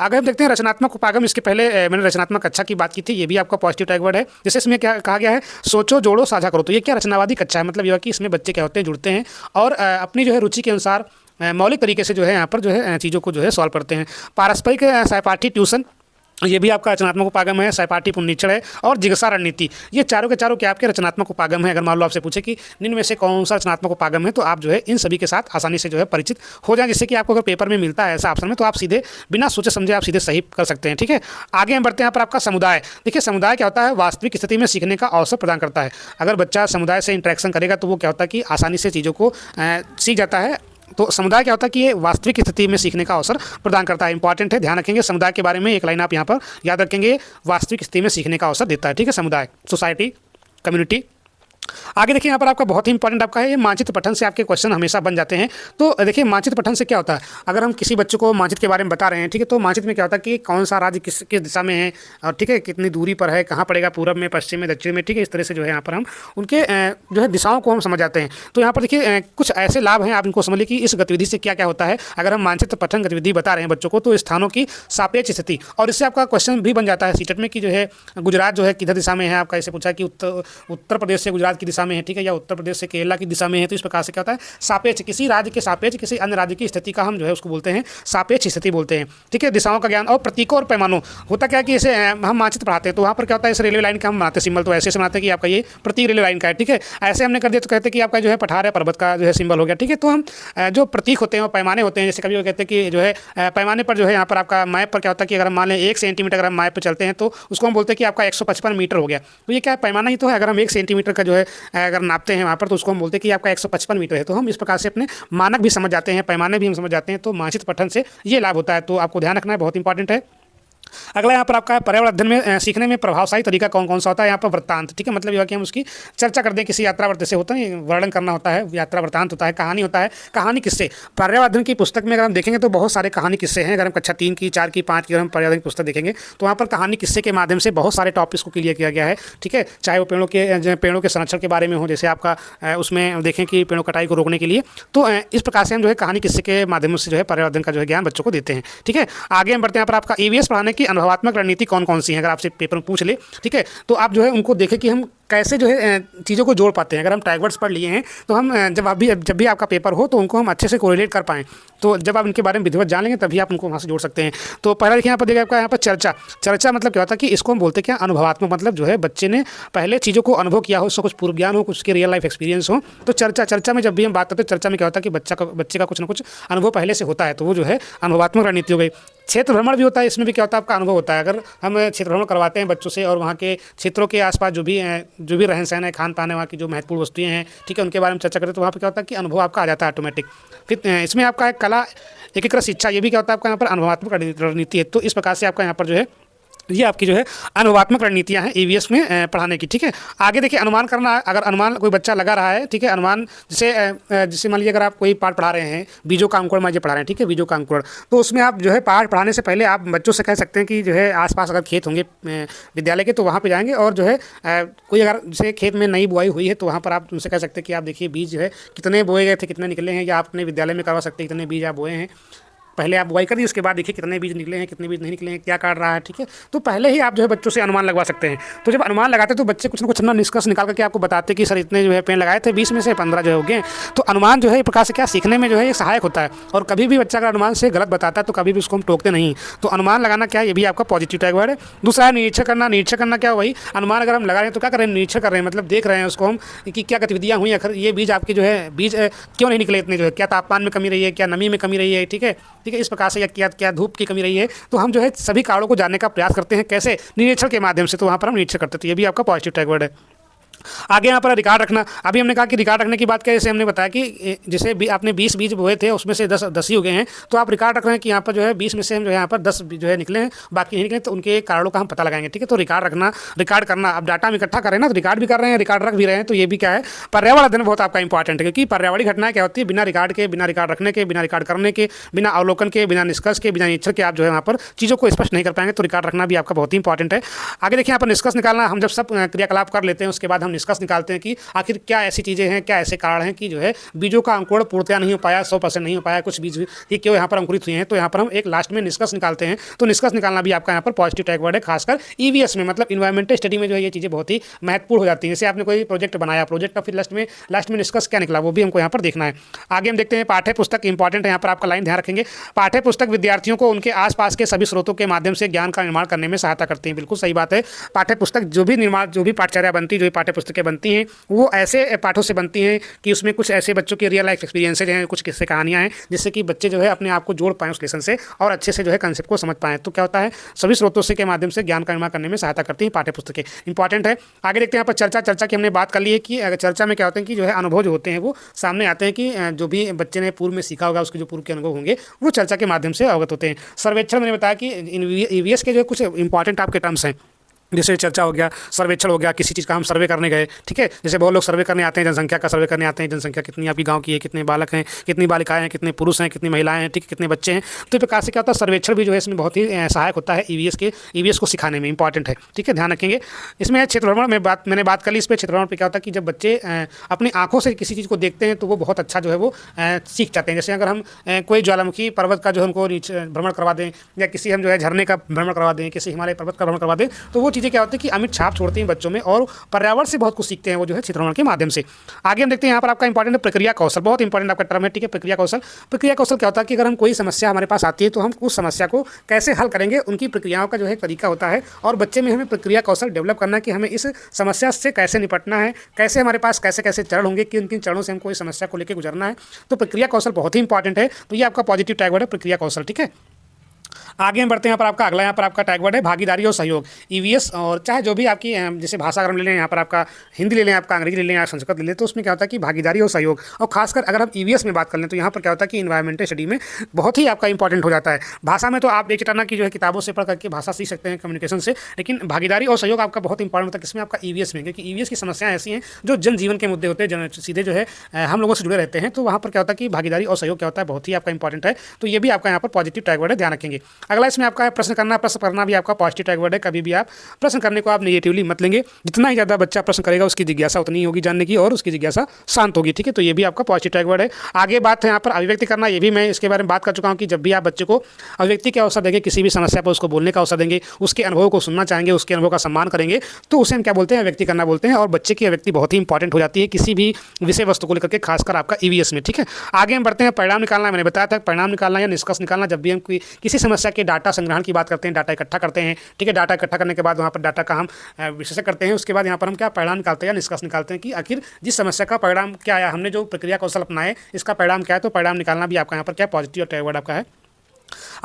आगे हम देखते हैं रचनात्मक उपागम। इसके पहले मैंने रचनात्मक कक्षा की बात की थी, ये भी आपका पॉजिटिव टैग वर्ड है। जैसे इसमें क्या कहा गया है, सोचो, जोड़ो, साझा करो। तो ये क्या रचनावादी कक्षा है, मतलब यह कि इसमें बच्चे क्या होते हैं, जुड़ते हैं और अपनी जो है रुचि के अनुसार मौलिक तरीके से जो है यहाँ पर जो है चीज़ों को जो है सॉल्व करते हैं। पारस्परिक सहपाठी ट्यूशन, ये भी आपका रचनात्मक उपागम है। सहपाठी पुनरीक्षण है, और जिज्ञासा रणनीति, ये चारों के चारों क्या आपके रचनात्मक उपागम है। अगर मान लो आपसे पूछे कि निम्न में से कौन सा रचनात्मक उपागम है, तो आप जो है इन सभी के साथ आसानी से जो है परिचित हो जाए, जिससे कि आपको अगर पेपर में मिलता है ऐसा ऑप्शन में, तो आप सीधे बिना सोचे समझे आप सीधे सही कर सकते हैं, ठीक है। आगे हम बढ़ते हैं यहाँ पर आपका समुदाय। देखिए समुदाय क्या होता है, वास्तविक स्थिति में सीखने का अवसर प्रदान करता है। अगर बच्चा समुदाय से इंटरेक्शन करेगा तो वो क्या होता है कि आसानी से चीज़ों को सीख जाता है। तो समुदाय क्या होता है कि ये वास्तविक स्थिति में सीखने का अवसर प्रदान करता है, इंपॉर्टेंट है, ध्यान रखेंगे। समुदाय के बारे में एक लाइन आप यहाँ पर याद रखेंगे, वास्तविक स्थिति में सीखने का अवसर देता है, ठीक है, समुदाय, सोसाइटी, कम्युनिटी। आगे देखिए यहाँ पर आपका बहुत ही इंपॉर्टेंट आपका है, ये मानचित्र पठन से आपके क्वेश्चन हमेशा बन जाते हैं। तो देखिए मानचित्र पठन से क्या होता है, अगर हम किसी बच्चे को मानचित्र के बारे में बता रहे हैं, ठीक है, तो मानचित्र में क्या होता है कि कौन सा राज्य किस दिशा में है, और ठीक है कितनी दूरी पर है, कहाँ पड़ेगा, पूरब में, पश्चिम में, दक्षिण में, ठीक है, इस तरह से जो है यहाँ पर हम उनके जो है दिशाओं को हम समझ जाते हैं। तो यहाँ पर देखिए कुछ ऐसे लाभ हैं, आप इनको समझ लीजिए कि इस गतिविधि से क्या क्या होता है। अगर हम मानचित्र पठन गतिविधि बता रहे हैं बच्चों को, तो स्थानों की सापेक्ष स्थिति, और इससे आपका क्वेश्चन भी बन जाता है सीटेट में कि जो है गुजरात जो है किधर दिशा में है, आपका ऐसे पूछा कि उत्तर प्रदेश से गुजरात की दिशा में है, ठीक है, या उत्तर प्रदेश से केरला की दिशा में है, तो इस प्रकार से क्या होता है, सापेक्ष, किसी राज्य के सापेक्ष किसी अन्य राज्य की स्थिति का हम जो है उसको बोलते हैं सापेक्ष स्थिति बोलते हैं, ठीक है। दिशाओं का ज्ञान और प्रतीकों और पैमानों, होता क्या है कि जैसे हम मानचित्र पढ़ाते हैं तो वहाँ पर क्या होता है, इस रेलवे लाइन का हम बनाते हैं सिंबल, तो ऐसे बनाते हैं कि आपका ये प्रतीक रेलवे लाइन का है, ठीक है। ऐसे हमने कर दिया तो कहते हैं कि आपका जो है पठार है पर्वत का जो है सिंबल हो गया, ठीक है। तो हम जो प्रतीक होते हैं और पैमाने होते हैं, जैसे कभी वो कहते हैं कि जो है पैमाने पर जो है यहाँ पर आपका मैप पर क्या होता है कि अगर हम मान लें 1 सेंटीमीटर अगर हम मैप पर चलते हैं तो उसको हम बोलते हैं कि आपका 155 मीटर हो गया। तो ये क्या पैमाना ही तो है, अगर हम 1 सेंटीमीटर का जो है अगर नापते हैं वहाँ पर तो उसको हम बोलते हैं कि आपका 155 मीटर है। तो हम इस प्रकार से अपने मानक भी समझ जाते हैं, पैमाने भी हम समझ जाते हैं, तो मानचित्र पठन से ये लाभ होता है, तो आपको ध्यान रखना है, बहुत इंपॉर्टेंट है। अगला यहाँ पर आपका पर्यावरण अध्ययन में सीखने में प्रभावशाली तरीका कौन कौन सा होता है, यहाँ पर वृत्तांत, ठीक है, मतलब यह कि हम उसकी चर्चा कर दें, किसी यात्रा वृत्त से होता है, वर्णन करना होता है, यात्रा वृत्तांत होता है, कहानी होता है, कहानी किस्से। पर्यावरण अध्ययन की पुस्तक में अगर हम देखेंगे तो बहुत सारे कहानी किस्से हैं। अगर हम कक्षा 3 की, 4 की, 5 की अगर हम पर्यावरण की पुस्तक देखेंगे तो वहाँ पर कहानी किस्से के माध्यम से बहुत सारे टॉपिक्स को क्लियर किया गया है, ठीक है। चाहे वो पेड़ों के संरक्षण के बारे में हो, जैसे आपका उसमें देखें कि पेड़ों कटाई को रोकने के लिए, तो इस प्रकार से हम जो है कहानी किस्से के माध्यम से जो है पर्यावरण का जो है ज्ञान बच्चों को देते हैं, ठीक है। आगे हम बढ़ते हैं, यहाँ पर आपका ईवीएस पढ़ाने की अनुभवात्मक रणनीति कौन कौन सी है, अगर आपसे पेपर में पूछ ले, ठीक है, तो आप जो है उनको देखें कि हम कैसे जो है चीज़ों को जोड़ पाते हैं। अगर हम टैग वर्ड्स पढ़ लिए हैं तो हम जब भी आपका पेपर हो तो उनको हम अच्छे से कोरिलेट कर पाएँ, तो जब आप उनके बारे में विधिवत जान लेंगे तभी आप उनको वहाँ से जोड़ सकते हैं। तो पहला देखिए यहाँ पर देखिए आपका यहाँ पर चर्चा मतलब क्या होता है कि इसको हम बोलते हैं क्या, अनुभवात्मक, मतलब जो है बच्चे ने पहले चीज़ों को अनुभव किया हो, उसको कुछ पूर्व ज्ञान हो, कुछ उसके रियल लाइफ एक्सपीरियंस हो। तो चर्चा में जब भी हम बात करते हैं, चर्चा में क्या होता है कि बच्चे का कुछ ना कुछ अनुभव पहले से होता है, तो वो जो है अनुभवात्मक रणनीति हो गई। क्षेत्र भ्रमण भी होता है, इसमें भी क्या होता है आपका अनुभव होता है। अगर हम क्षेत्र भ्रमण करवाते हैं बच्चों से और वहाँ के क्षेत्रों के आसपास जो भी रहन सहन है, खान पान है, वहाँ की जो महत्वपूर्ण वस्तुएं हैं, ठीक है, उनके बारे में चर्चा करें तो वहाँ पर क्या होता है कि अनुभव आपका आ जाता है ऑटोमेटिक। फिर इसमें आपका एक कला एकीकृत शिक्षा, ये भी क्या होता है आपका यहाँ पर अनुभवात्मक रणनीति है। तो इस प्रकार से आपका यहाँ पर जो है ये आपकी जो है अनुभवात्मक रणनीतियाँ हैं ईवीएस में पढ़ाने की, ठीक है। आगे देखिए अनुमान करना, अगर अनुमान कोई बच्चा लगा रहा है, ठीक है, अनुमान जैसे मान लीजिए अगर आप कोई पाठ पढ़ा रहे हैं, बीजों का अंकुरण मान पढ़ा रहे हैं, ठीक है, बीजों का अंकुरण, तो उसमें आप जो है पाठ पढ़ाने से पहले आप बच्चों से कह सकते हैं कि जो है आसपास अगर खेत होंगे विद्यालय के तो वहाँ पर जाएंगे और जो है कोई अगर जैसे खेत में नई बुआई हुई है तो वहाँ पर आप उनसे कह सकते हैं कि आप देखिए बीज जो है कितने बोए गए थे, कितने निकले हैं, या आप अपने विद्यालय में करवा सकते हैं कितने बीज आप बोए हैं। पहले आप बुआई करिए, उसके बाद देखिए कितने बीज निकले हैं, कितने बीज नहीं निकले हैं, क्या काट रहा है, ठीक है। तो पहले ही आप जो है बच्चों से अनुमान लगवा सकते हैं। तो जब अनुमान लगाते हैं तो बच्चे कुछ ना कुछ अपना निष्कर्ष निकाल करके आपको बताते हैं कि सर इतने जो है पेड़ लगाए थे, 20 में से 15 जो है हो गए। तो अनुमान जो है एक प्रकार से क्या सीखने में जो है सहायक होता है, और कभी भी बच्चा अगर अनुमान से गलत बताता है तो कभी भी उसको हम टोकते नहीं। तो अनुमान लगाना क्या है, ये भी आपका पॉजिटिव टैग वर्ड है। दूसरा है निरीक्षण करना। निरीक्षण करना क्या, वही अनुमान अगर हम लगा रहे हैं तो क्या कर रहे हैं, निरीक्षण कर रहे हैं, मतलब देख रहे हैं उसको हम कि क्या गतिविधियाँ हुई, आखिर ये बीज आपके जो है बीज क्यों नहीं निकले इतने, जो है क्या तापमान में कमी रही है, क्या नमी में कमी रही है, ठीक है, इस प्रकार से क्या धूप की कमी रही है। तो हम जो है सभी कारणों को जानने का प्रयास करते हैं, कैसे, निरीक्षण के माध्यम से। तो वहाँ पर हम निरीक्षण करते हैं, तो ये भी आपका पॉजिटिव टैग वर्ड है। आगे यहाँ पर रिकॉर्ड रखना। अभी हमने कहा कि रिकॉर्ड रखने की बात क्या, जैसे हमने बताया कि जैसे आपने 20 बीज बोए थे उसमें से 10 ही हो गए हैं, तो आप रिकॉर्ड रख रहे हैं कि यहाँ पर जो है 20 में से हम जो है यहाँ पर 10 जो है निकले हैं, बाकी नहीं निकले, तो उनके कारणों का हम पता लगाएंगे, ठीक है। तो रिकॉर्ड रखना, रिकॉर्ड करना, अब डाटा हम इकट्ठा कर रहे हैं ना, तो रिकॉर्ड भी कर रहे हैं, रिकॉर्ड रख भी रहे हैं, तो ये भी क्या है, पर्यावरण अध्ययन बहुत आपका इंपॉर्टेंट है, क्योंकि पर्यावरणीय घटनाएं क्या होती है, बिना रिकॉर्ड के, बिना रिकॉर्ड रखने के, बिना रिकॉर्ड करने के, बिना अवलोकन के, बिना निष्कर्ष के, बिना निरीक्षण के आप जो है वहाँ पर चीज़ों को स्पष्ट नहीं कर पाएंगे। तो रिकॉर्ड रखना भी आपका बहुत ही इंपॉर्टेंट है। आगे देखिए यहाँ पर निष्कर्ष निकालना। हम जब सब क्रियाकलाप कर लेते हैं उसके बाद हम निष्कर्ष निकालते हैं कि आखिर क्या ऐसी चीज़ें हैं, क्या ऐसे कारण हैं कि जो है बीजों का अंकुरण पूर्णतया नहीं हो पाया, 100% नहीं हो पाया, कुछ बीज ही क्यों यहाँ पर अंकुरित हुए हैं। तो यहाँ पर हम एक लास्ट में निष्कर्ष निकालते हैं। तो निष्कर्ष निकालना भी आपका यहाँ पर पॉजिटिव टैग वर्ड है, खासकर ईवीएस में, मतलब इन्वायरमेंटल स्टडी में जो है ये चीज़ें बहुत ही महत्वपूर्ण हो जाती हैं। जैसे आपने कोई प्रोजेक्ट बनाया, प्रोजेक्ट का फिर लास्ट में निष्कर्ष क्या निकला, वो भी हमको यहाँ पर देखना है। आगे हम देखते हैं पाठ्य पुस्तक इंपॉर्टेंट है, यहाँ पर आपका लाइन ध्यान रखेंगे। पाठ्य पुस्तक विद्यार्थियों को उनके आसपास के सभी स्रोतों के माध्यम से ज्ञान का निर्माण करने में सहायता करती है। बिल्कुल सही बात है। पाठ्य पुस्तक जो भी पाठचर्या बनती है, जो भी पाठ्य पुस्तकें बनती हैं, वो ऐसे पाठों से बनती हैं कि उसमें कुछ ऐसे बच्चों की रियल लाइफ एक्सपीरियंसेज हैं, कुछ किस्से कहानियाँ हैं, जिससे कि बच्चे जो है अपने आप को जोड़ पाएँ उस लेसन से और अच्छे से जो है कंसेप्ट को समझ पाएँ। तो क्या होता है, सभी स्रोतों से के माध्यम से ज्ञान का निर्माण करने में सहायता करती हैं पाठ्य पुस्तकें, इंपॉर्टेंट है। आगे देखते हैं यहाँ पर चर्चा की हमने बात कर ली है कि चर्चा में क्या होते हैं कि जो है अनुभव जो होते हैं वो सामने आते हैं, कि जो भी बच्चे ने पूर्व में सीखा होगा उसके जो पूर्व के अनुभव होंगे वो चर्चा के माध्यम से अवगत होते हैं। सर्वेक्षण मैंने बताया कि ईवीएस के जो कुछ इंपॉर्टेंट आपके टर्म्स हैं, जैसे चर्चा हो गया, सर्वेक्षण हो गया, किसी चीज़ का हम सर्वे करने गए, ठीक है। जैसे बहुत लोग सर्वे करने आते हैं, जनसंख्या का सर्वे करने आते हैं, जनसंख्या कितनी आपकी गांव की है, कितने बालक हैं, कितनी बालिकाएं हैं, कितने पुरुष हैं, कितनी महिलाएं हैं, ठीक है, कितने बच्चे हैं। तो इस प्रकार से क्या होता है, सर्वेक्षण भी जो है इसमें बहुत ही सहायक होता है ईवीएस को सिखाने में, इंपॉर्टेंट है, ठीक है, ध्यान रखेंगे। इसमें क्षेत्र भ्रमण मैंने बात कर ली। इस पर क्षेत्र भ्रमण पर क्या होता है कि जब बच्चे अपनी आंखों से किसी चीज़ को देखते हैं तो वो बहुत अच्छा जो है वो सीख जाते हैं। जैसे अगर हम कोई ज्वालामुखी पर्वत का जो हमको भ्रमण करवा दें, या किसी हम जो है झरने का भ्रमण करवा दें, किसी हिमालय पर्वत का भ्रमण करवा दें, तो वो चीज़ें चीज़ें क्या होती है कि अमिट छाप छोड़ती हैं बच्चों में और पर्यावरण से बहुत कुछ सीखते हैं वो जो है चित्रमण के माध्यम से। आगे हम देखते हैं यहाँ पर आपका इंपॉर्टेंट प्रक्रिया कौशल, बहुत इंपॉर्टेंट आपका टर्म है, ठीक है। प्रक्रिया कौशल, प्रक्रिया कौशल क्या होता है कि अगर हम कोई समस्या हमारे पास आती है तो हम उस समस्या को कैसे हल करेंगे, उनकी प्रक्रियाओं का जो है तरीका होता है। और बच्चे में हमें प्रक्रिया कौशल डेवलप करना है कि हमें इस समस्या से कैसे निपटना है, कैसे हमारे पास कैसे कैसे चरण होंगे, किन किन चरणों से हमको इस समस्या को लेकर गुजरना है। तो प्रक्रिया कौशल बहुत ही इंपॉर्टेंट है। तो ये आपका पॉजिटिव टैग वर्ड है, प्रक्रिया कौशल, ठीक है। आगे हम बढ़ते हैं, यहाँ पर आपका अगला यहाँ पर आपका टैग वर्ड है भागीदारी और सहयोग, ईवीएस। और चाहे जो भी आपकी जैसे भाषा अगर हम ले लें, यहाँ पर आपका हिंदी ले लें, आपका अंग्रेजी ले लें या संस्कृत ले लें, तो उसमें क्या होता है कि भागीदारी और सहयोग। और खासकर अगर हम ईवीएस में बात कर लें तो यहाँ पर क्या होता है कि इन्वायरमेंटल स्टडी में बहुत ही आपका इंपॉर्टेंट हो जाता है। भाषा में तो आप एक चटाना की जो है किताबों से पढ़ करके भाषा सीख सकते हैं कम्युनिकेशन से, लेकिन भागीदारी और सहयोग आपका बहुत इंपॉर्टेंट होता है किसमें, आपका ईवीएस में। क्योंकि ईवीएस की समस्याएं ऐसी हैं जो जनजीवन के मुद्दे होते हैं, सीधे जो है हम लोगों से जुड़े रहते हैं। तो वहाँ पर क्या होता है कि भागीदारी और सहयोग क्या होता है, बहुत ही आपका इंपॉर्टेंट है। तो ये भी आपका यहाँ पर पॉजिटिव टैग वर्ड है, ध्यान रखेंगे। अगला इसमें आपका प्रश्न करना, प्रश्न करना भी आपका पॉजिटिव टैग वर्ड है। कभी भी आप प्रश्न करने को आप नेगेटिवली मत लेंगे। जितना ही ज़्यादा बच्चा प्रश्न करेगा उसकी जिज्ञासा उतनी ही होगी जानने की और उसकी जिज्ञासा शांत होगी, ठीक है। तो ये भी आपका पॉजिटिव टैग वर्ड है। आगे बात है यहाँ पर अभिव्यक्ति करना, ये भी मैं इसके बारे में बात कर चुका हूँ कि जब भी आप बच्चे को अभिव्यक्ति का अवसर देंगे, किसी भी समस्या पर उसको बोलने का अवसर देंगे, उसके अनुभव को सुनना चाहेंगे, उसके अनुभव का सम्मान करेंगे, तो उसे हम क्या बोलते हैं, अभिव्यक्ति करना बोलते हैं। और बच्चे की अभिव्यक्ति बहुत ही इंपॉर्टेंट हो जाती है किसी भी विषय वस्तु को लेकर के, खासकर आपका ईवीएस में, ठीक है। आगे हम बढ़ते हैं परिणाम निकालना। मैंने बताया था परिणाम निकालना या निष्कर्ष निकालना, जब भी हम किसी समस्या के डाटा संग्रहण की बात करते हैं, डाटा इकट्ठा करते हैं, ठीक है। डाटा इकट्ठा करने के बाद वहाँ पर डाटा का हम विश्लेषण करते हैं। उसके बाद यहाँ पर हम क्या परिणाम निकालते हैं या निष्कर्ष निकालते हैं कि आखिर जिस समस्या का परिणाम क्या आया, हमने जो प्रक्रिया कौशल अपनाए इसका परिणाम क्या है। तो परिणाम निकालना भी आपका यहाँ पर क्या पॉजिटिव टैग वर्ड आपका है।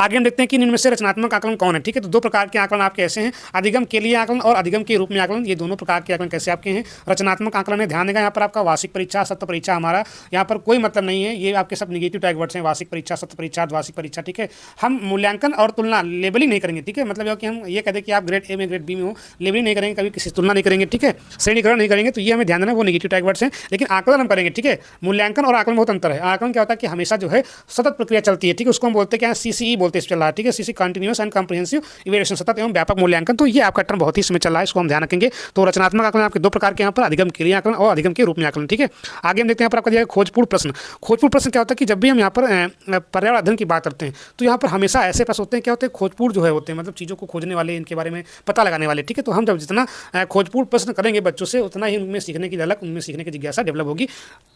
आगे हम देखते हैं कि इनमें से रचनात्मक आकलन कौन है, ठीक है। तो दो प्रकार के आकलन आपके ऐसे हैं, अधिगम के लिए आकलन और अधिगम के रूप में आकलन। ये दोनों प्रकार के आकलन कैसे आपके हैं, रचनात्मक आकलन है, ध्यान देगा यहाँ पर आपका वार्षिक परीक्षा, सत्र परीक्षा, हमारा यहाँ पर कोई मतलब नहीं है, ये आपके सब निगेटिव टैग वर्ड्स हैं, वार्षिक परीक्षा, सत्र परीक्षा, द्वार्षिक परीक्षा, ठीक है। हम मूल्यांकन और तुलना लेबलिंग नहीं करेंगे, ठीक है। मतलब कि हम ये कहते हैं कि आप ग्रेड ए में ग्रेड बी में हो, लेबलिंग नहीं करेंगे, कभी किसी तुलना नहीं करेंगे, ठीक है, श्रेणीकरण नहीं करेंगे। तो ये हमें ध्यान देना, वो निगेटिव टैग वर्ड्स हैं। लेकिन आकलन हम करेंगे, ठीक है। मूल्यांकन और आकलन बहुत अंतर है। आकलन क्या होता है कि हमेशा जो है सतत प्रक्रिया चलती है, ठीक है, उसको हम बोलते हैं क्या, सीसीई बोलते हैं, चल रहा है, ठीक है, CC continuous and comprehensive evaluation, सतत एवं व्यापक मूल्यांकन। तो ये आपका टर्म बहुत ही इसमें चल रहा है, इसको हम ध्यान रखेंगे। तो रचनात्मक आकलन आपके दो प्रकार के यहाँ पर, अधिगम के लिए आकलन और अधिगम के रूप में आकलन, ठीक है। आगे हम देखते हैं यहाँ पर आपका दिया खोजपूर्ण प्रश्न। खोजपूर्ण प्रश्न क्या होता है कि जब भी हम यहाँ पर पर्यावरण अध्ययन की बात करते हैं तो यहाँ पर हमेशा ऐसे प्रश्न होते हैं, क्या होते हैं, खोजपूर्ण जो है होते हैं, मतलब चीज़ों को खोजने वाले, इनके बारे में पता लगाने वाले, ठीक है। तो हम जब जितना खोजपूर्ण प्रश्न करेंगे बच्चों से, उतना ही उनमें सीखने की झलक, उनमें सीखने की जिज्ञासा डेवलप होगी,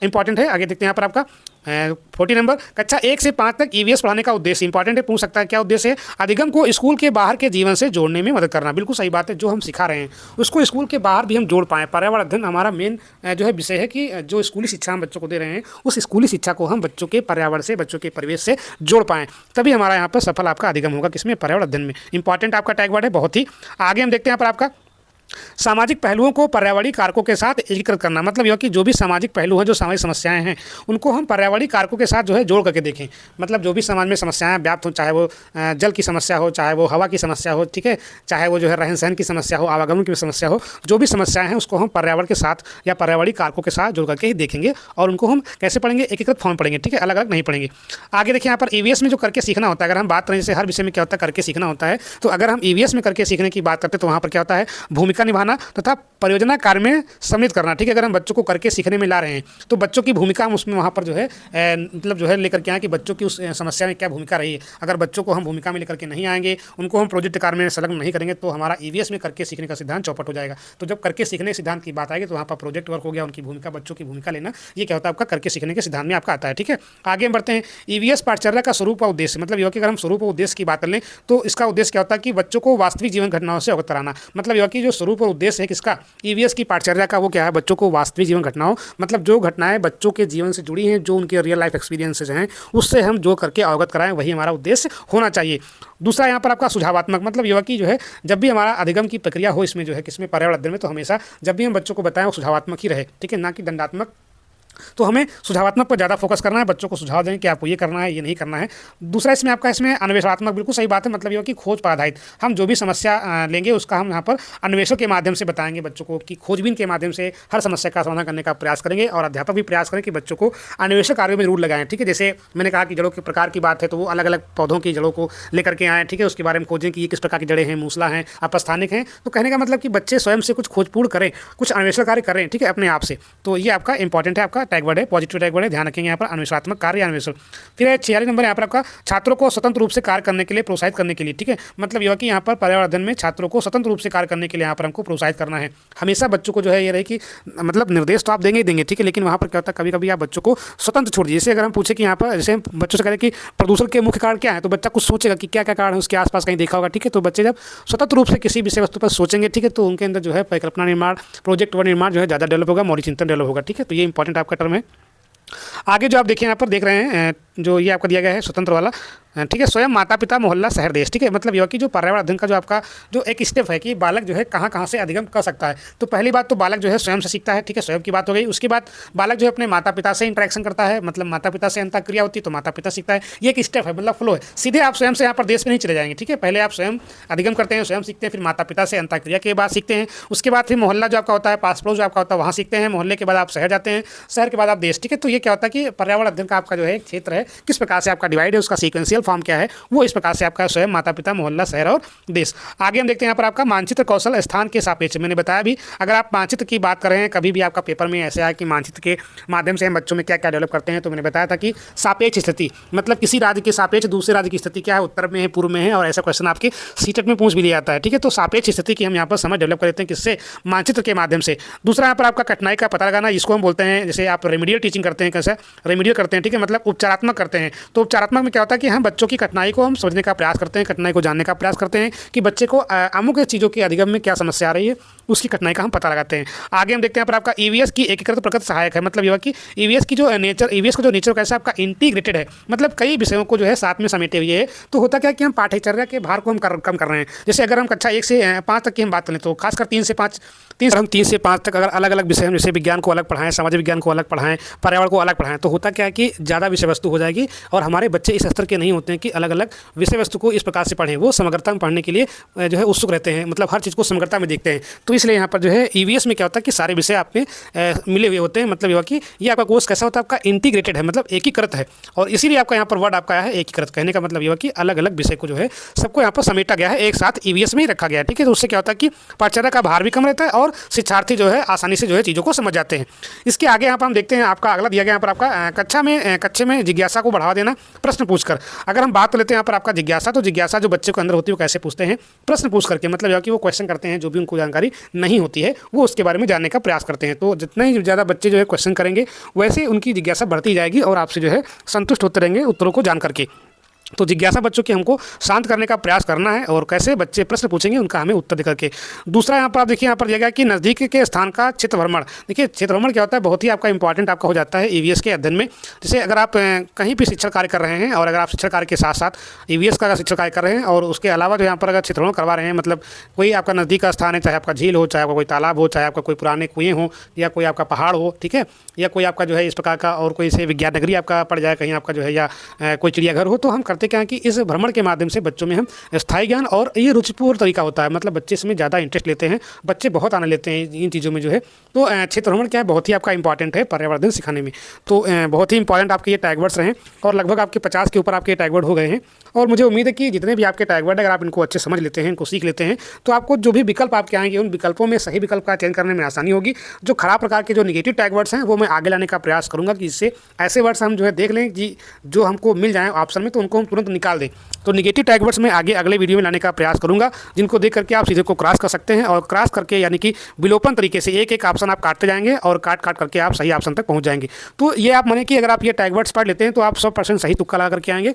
इंपॉर्टेंट है। आगे देखते हैं यहाँ पर आपका 40 नंबर, कक्षा 1 से 5 तक ईवीएस पढ़ाने का उद्देश्य, इंपॉर्टेंट है, पूछ सकता है क्या उद्देश्य है, अधिगम को स्कूल के बाहर के जीवन से जोड़ने में मदद करना। बिल्कुल सही बात है, जो हम सिखा रहे हैं उसको स्कूल के बाहर भी हम जोड़ पाएँ। पर्यावरण अध्ययन हमारा मेन जो है विषय है कि जो स्कूली शिक्षा हम बच्चों को दे रहे हैं, उस स्कूली शिक्षा को हम बच्चों के पर्यावरण से, बच्चों के परिवेश से जोड़ पाएँ, तभी हमारा यहाँ पर सफल आपका अधिगम होगा, किसमें, पर्यावरण अध्ययन में। इंपॉर्टेंट आपका टैग वर्ड है बहुत ही। आगे हम देखते हैं यहाँ पर आपका सामाजिक पहलुओं को पर्यावरणीय कारकों के साथ एकीकृत करना। मतलब यह कि जो भी सामाजिक पहलू हैं, जो सामाजिक समस्याएं हैं, उनको हम पर्यावरणीय कारकों के साथ जो है जोड़ करके देखें। मतलब जो भी समाज में समस्याएं व्याप्त हो, चाहे वो जल की समस्या हो, चाहे वो हवा की समस्या हो, ठीक है, चाहे वो जो है रहन सहन की समस्या हो, आवागमन की समस्या हो, जो भी समस्याएं हैं उसको हम पर्यावरण के साथ या पर्यावरणीय कारकों के साथ जोड़ करके ही देखेंगे। और उनको हम कैसे पढ़ेंगे, एकीकृत फॉर्म पढ़ेंगे, ठीक है, अलग अलग नहीं पढ़ेंगे। आगे देखिए यहाँ पर ईवीएस में जो करके सीखना होता है, अगर हम बात करें जैसे हर विषय में क्या होता है, करके सीखना होता है, तो अगर हम ईवीएस में करके सीखने की बात करते हैं तो वहाँ पर क्या होता है, भूमिका निभाना तथा परियोजना कार्य में सम्मिलित करना, ठीक है। अगर हम बच्चों को करके सीखने में ला रहे हैं तो बच्चों की भूमिका हम उसमें वहाँ पर जो है मतलब जो है लेकर के आए कि बच्चों की उस समस्या में क्या भूमिका रही है। अगर बच्चों को हम भूमिका में लेकर के नहीं आएंगे, उनको हम प्रोजेक्ट कार्य में संलग्न नहीं करेंगे, तो हमारा ईवीएस में करके सीखने का सिद्धांत चौपट हो जाएगा। तो जब करके सीखने के सिद्धांत की बात आएगी तो वहाँ पर प्रोजेक्ट वर्क हो गया, उनकी भूमिका, बच्चों की भूमिका लेना, ये क्या होता है आपका करके सीखने के सिद्धांत में आपका आता है, ठीक है। आगे हम बढ़ते हैं, ईवीएस पाठचर्या का स्वरूप और उद्देश्य। मतलब यह कि अगर हम स्वरूप और उद्देश्य की बात कर लें तो इसका उद्देश्य क्या होता है कि बच्चों को वास्तविक जीवन घटनाओं से अवगत कराना। मतलब यह कि जो स्वरूप और उद्देश्य है किसका, ईवीएस की पाठचर्या का, वो क्या है, बच्चों को वास्तविक जीवन घटनाओं, मतलब जो घटनाएं बच्चों के जीवन से जुड़ी हैं, जो उनके रियल लाइफ एक्सपीरियंसेस हैं, उससे हम जो करके अवगत कराएं, वही हमारा उद्देश्य होना चाहिए। दूसरा यहाँ पर आपका सुझावात्मक, मतलब यह कि जो है जब भी हमारा अधिगम की प्रक्रिया हो इसमें जो है किसमें, पर्यावरण अध्ययन में, तो हमेशा जब भी हम बच्चों को बताएं वो सुझावात्मक ही रहे, ठीक है, ना कि दंडात्मक। तो हमें सुझावात्मक पर ज़्यादा फोकस करना है, बच्चों को सुझाव दें कि आपको ये करना है, ये नहीं करना है। दूसरा इसमें आपका इसमें अन्वेषणात्मक, बिल्कुल सही बात है, मतलब ये कि खोज पर आधारित, हम जो भी समस्या लेंगे उसका हम यहाँ पर अन्वेषण के माध्यम से बताएंगे बच्चों को, कि खोजबीन के माध्यम से हर समस्या का समाधान करने का प्रयास करेंगे। और अध्यापक भी प्रयास करें कि बच्चों को अन्वेषण कार्यों में रूल लगाएं, ठीक है। जैसे मैंने कहा कि जड़ों के प्रकार की बात है तो वो अलग अलग पौधों की जड़ों को लेकर के आएँ, ठीक है, उसके बारे में खोजें कि ये किस प्रकार की जड़ें हैं, मूसला हैं, अपस्थानिक हैं। तो कहने का मतलब कि बच्चे स्वयं से कुछ खोजपूर्ण करें, कुछ अन्वेषण कार्य करें, ठीक है, अपने आप से। तो ये आपका इंपॉर्टेंट है आपका टैग वर्ड है, पॉजिटिव टैग वर्ड है, ध्यान रखेंगे यहाँ पर अन्वेषणात्मक कार्य या अन्वेषण। फिर है 46 नंबर यहाँ पर आपका छात्रों को स्वतंत्र रूप से कार्य करने के लिए प्रोत्साहित करने के लिए, ठीक है। मतलब यह कि यहाँ पर पर्यावरण अध्ययन में छात्रों को स्वतंत्र रूप से कार्य करने के लिए यहाँ पर हमको प्रोत्साहित करना है। हमेशा बच्चों को जो है ये रहे कि मतलब निर्देश तो आप देंगे ही देंगे, ठीक है, लेकिन वहाँ पर क्या होता है कभी कभी आप बच्चों को स्वतंत्र छोड़ दीजिए। जैसे अगर हम पूछे कि यहाँ पर जैसे बच्चों से कहें कि प्रदूषण के मुख्य कारण क्या है, तो बच्चा कुछ सोचेगा कि क्या क्या कारण है, उसके आसपास कहीं देखा होगा, ठीक है। तो बच्चे जब स्वतंत्र रूप से किसी विषय वस्तु पर सोचेंगे, ठीक है, तो उनके अंदर जो है परिकल्पना निर्माण, प्रोजेक्ट व निर्माण जो है ज़्यादा डेवलप होगा, मौलिक चिंतन डेवलप होगा, ठीक है। तो ये इंपॉर्टेंट आपका टर्म है। आगे जो आप देखिए यहाँ पर देख रहे हैं जो ये आपका दिया गया है स्वतंत्र वाला, ठीक है, स्वयं माता पिता मोहल्ला शहर देश, ठीक है। मतलब यह कि जो पर्यावरण अध्ययन का जो आपका जो एक स्टेप है कि बालक जो है कहाँ कहाँ से अधिगम कर सकता है। तो पहली बात तो बालक जो है स्वयं से सीखता है, ठीक है, स्वयं की बात हो गई। उसके बाद बालक जो है अपने माता पिता से इंटरेक्शन करता है, मतलब माता पिता से अंतःक्रिया होती है तो माता पिता सीखता है। ये एक स्टेप है, मतलब फ्लो है, सीधे आप स्वयं से यहाँ पर देश में नहीं चले जाएंगे, ठीक है। पहले आप स्वयं अधिगम करते हैं, स्वयं सीखते हैं, फिर माता पिता से अंतःक्रिया के बाद सीखते हैं। उसके बाद फिर मोहल्ला जो आपका होता है, पास पड़ोस जो आपका होता है वहाँ सीखते हैं। मोहल्ले के बाद आप शहर जाते हैं, शहर के बाद आप देश, ठीक है। तो ये क्या होता है कि पर्यावरण अध्ययन का आपका जो है क्षेत्र है, किस प्रकार से आपका डिवाइड है, उसका सीक्वेंशियल फॉर्म क्या है, वो इस प्रकार से आपका स्वयं माता पिता मोहल्ला शहर और देश। आगे हम देखते हैं यहाँ पर आपका मानचित्र कौशल स्थान के सापेक्ष। मैंने बताया भी अगर आप मानचित्र की बात कर रहे हैं, कभी भी आपका पेपर में ऐसे आया कि मानचित्र के माध्यम से हम बच्चों में क्या क्या डेवलप करते हैं, तो मैंने बताया था कि सापेक्ष स्थिति मतलब किसी राज्य के सापेक्ष दूसरे राज्य की स्थिति क्या है, उत्तर में है, पूर्व में है, और ऐसा क्वेश्चन आपके सीटेट में पूछ भी लिया जाता है, ठीक है। तो सापेक्ष स्थिति की हम यहाँ पर समझ डेवलप कर लेते हैं किससे, मानचित्र के माध्यम से। दूसरा यहाँ पर आपका कठिनाई का पता लगाना, जिसको हम बोलते हैं जैसे आप रेमिडियल टीचिंग करते हैं, कैसे रेमिडियल करते हैं, ठीक है, मतलब उपचारात्मक करते हैं। तो उपचारात्मक में क्या होता है कि हम बच्चों की कठिनाई को हम समझने का प्रयास करते हैं, कठिनाई को जानने का प्रयास करते हैं कि बच्चे को अमुक चीज़ों के अधिगम में क्या समस्या आ रही है, उसकी कठिनाई का हम पता लगाते हैं। आगे हम देखते हैं पर आपका ईवीएस की एकीकृत प्रकृति सहायक है। मतलब यह कि ईवीएस की जो नेचर, ईवीएस का जो नेचर कैसा आपका इंटीग्रेटेड है, मतलब कई विषयों को जो है साथ में समेटे हुए है। तो होता क्या कि हम पाठ्यचर्या के भार को हम कम कर रहे हैं। जैसे अगर हम कक्षा 1 से 5 तक की हम बात करें तो खासकर 3 से 5 तक अगर अलग अलग विषय हम जैसे विज्ञान को अलग पढ़ाएं, सामाजिक विज्ञान को अलग पढ़ाएं, पर्यावरण को अलग पढ़ाएं, तो होता क्या है कि ज़्यादा विषय वस्तु हो जाएगी और हमारे बच्चे इस स्तर के नहीं होते हैं कि अलग अलग विषय वस्तु को इस प्रकार से पढ़ें। वो समग्रता में पढ़ने के लिए जो है उत्सुक रहते हैं, मतलब हर चीज़ को समग्रता में देखते हैं। तो इसलिए यहाँ पर जो है ईवीएस में क्या होता है कि सारे विषय आप में मिले हुए होते हैं। मतलब यह कि ये आपका कोर्स कैसा होता है, आपका इंटीग्रेटेड है, मतलब एकीकृत है। और इसीलिए आपका यहाँ पर वर्ड आपका है एकीकृत। कहने का मतलब यह कि अलग अलग विषय को जो है सबको यहाँ पर समेटा गया है, एक साथ ईवीएस में ही रखा गया है, ठीक है। तो उससे क्या होता है कि पाठ्यचर्या का भार भी कम रहता है और शिक्षार्थी जो है आसानी से जो है चीज़ों को समझ जाते हैं। इसके आगे यहाँ पर हम देखते हैं आपका अगला दिया गया यहाँ पर आपका कक्षा में जिज्ञासा को बढ़ावा देना, प्रश्न पूछकर। अगर हम बात लेते हैं यहाँ पर आपका जिज्ञासा, तो जिज्ञासा जो बच्चे को अंदर होती है वो कैसे पूछते हैं, प्रश्न पूछ करके। मतलब यह कि वो क्वेश्चन करते हैं, जो भी उनको जानकारी नहीं होती है वो उसके बारे में जानने का प्रयास करते हैं। तो जितने ही ज़्यादा बच्चे जो है क्वेश्चन करेंगे वैसे उनकी जिज्ञासा बढ़ती जाएगी और आपसे जो है संतुष्ट होते रहेंगे उत्तरों को जान करके। तो जिज्ञासा बच्चों की हमको शांत करने का प्रयास करना है और कैसे बच्चे प्रश्न पूछेंगे उनका हमें उत्तर देकर के। दूसरा यहाँ पर आप देखिए, यहाँ पर दिया गया कि नज़दीक के स्थान का क्षेत्र भ्रमण। देखिए क्षेत्र भ्रमण क्या होता है, बहुत ही आपका इंपॉर्टेंट आपका हो जाता है ईवीएस के अध्ययन में। जैसे अगर आप कहीं भी शिक्षण कार्य कर रहे हैं और अगर आप शिक्षण कार्य के साथ साथ ईवीएस का शिक्षण कार्य कर रहे हैं और उसके अलावा जो यहाँ पर अगर क्षेत्र भ्रमण करवा रहे हैं, मतलब कोई आपका नज़दीक का स्थान है, चाहे आपका झील हो, चाहे आपका कोई तालाब हो, चाहे आपका कोई पुराने कुएँ हो, या कोई आपका पहाड़ हो, ठीक है, या कोई आपका जो है इस प्रकार का और कोई से विज्ञान नगरी आपका पड़ जाए कहीं आपका जो है, या कोई चिड़ियाघर हो, तो हम करते क्या है कि इस भ्रमण के माध्यम से बच्चों में हम स्थायी ज्ञान, और ये रुचिपूर्ण तरीका होता है, मतलब बच्चे इसमें ज़्यादा इंटरेस्ट लेते हैं, बच्चे बहुत आनंद लेते हैं इन चीज़ों में जो है। तो क्षेत्र भ्रमण क्या है, बहुत ही आपका इंपॉर्टेंट है पर्यावरण सिखाने में। तो बहुत ही इंपॉर्टेंट आपके ये टैग वर्ड्स रहे और लगभग आपके 50 के ऊपर आपके टैग वर्ड हो गए हैं। और मुझे उम्मीद है कि जितने भी आपके टैग वर्ड अगर आप इनको अच्छे समझ लेते हैं, इनको सीख लेते हैं, तो आपको जो भी विकल्प आपके आएंगे उन विकल्पों में सही विकल्प का चयन करने में आसानी होगी। जो खराब प्रकार के जो निगेटिव टैग वर्ड्स हैं वो मैं आगे लाने का प्रयास करूँगा कि इससे ऐसे वर्ड्स हम जो है देख लें कि जो हमको मिल जाएँ ऑप्शन में, तो उनको हम तुरंत निकाल दें। तो निगेटिव टैग वर्ड्स मैं आगे अगले वीडियो में लाने का प्रयास करूंगा, जिनको देख करके आप सीधे को क्रॉस कर सकते हैं, और क्रॉस करके यानी कि विलोपन तरीके से एक एक ऑप्शन आप काटते जाएंगे और काट करके आप सही ऑप्शन तक पहुंच जाएंगे। तो ये आप माने कि अगर आप ये टैग वर्ड्स पढ़ लेते हैं तो आप 100% सही तुक्का लगा करके आएंगे,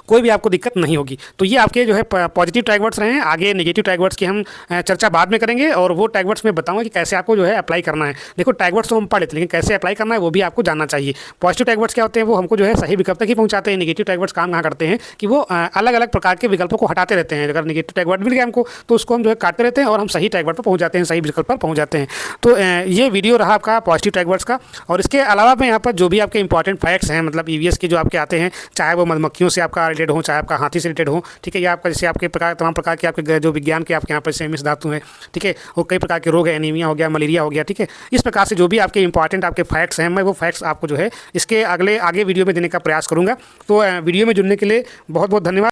कोई भी आपको दिक्कत नहीं होगी। तो ये आपके जो है पॉजिटिव टैग वर्ड्स रहे हैं। आगे नेगेटिव टैग वर्ड्स की हम चर्चा बाद में करेंगे और वो टैग वर्ड्स में बताऊंगा कि कैसे आपको जो है अप्लाई करना है। देखो टैग वर्ड्स तो हम पढ़ लेते हैं, लेकिन कैसे अप्लाई करना है वो भी आपको जानना चाहिए। पॉजिटिव टैग वर्ड्स क्या होते हैं, वो हमको जो है सही विकल्प तक ही पहुंचाते हैं। नेगेटिव टैग वर्ड्स काम कहाँ करते हैं कि वो अलग अलग प्रकार के विकल्पों को हटाते रहते हैं। अगर नेगेटिव टैग वर्ड मिल गया हमको तो उसको हम जो है काटते रहते हैं और हम सही टैग वर्ड पर पहुँच जाते हैं, सही विकल्प पर पहुँच जाते हैं। तो ये वीडियो रहा आपका पॉजिटिव टैग वर्ड्स का। और इसके अलावा मैं यहाँ पर जो भी आपके इंपॉर्टेंट फैक्ट्स हैं, मतलब ईवीएस के जो आपके आते हैं, चाहे वो मधुमक्खियों से आपका रिलेटेड हो, चाहे आपका हाथी से रिलेटेड हो, ठीक है, या आपका जैसे आपके प्रकार तमाम प्रकार के आपके जो विज्ञान के आपके यहाँ पर सेमिस धातु है, ठीक है, वो कई प्रकार के रोग है, एनीमिया हो गया, मलेरिया हो गया, ठीक है, इस प्रकार से जो भी आपके इंपॉर्टेंट आपके फैक्ट्स हैं, मैं वो फैक्ट्स आपको जो है इसके आगे वीडियो में देने का प्रयास करूँगा। तो वीडियो में जुड़ने के लिए बहुत बहुत धन्यवाद।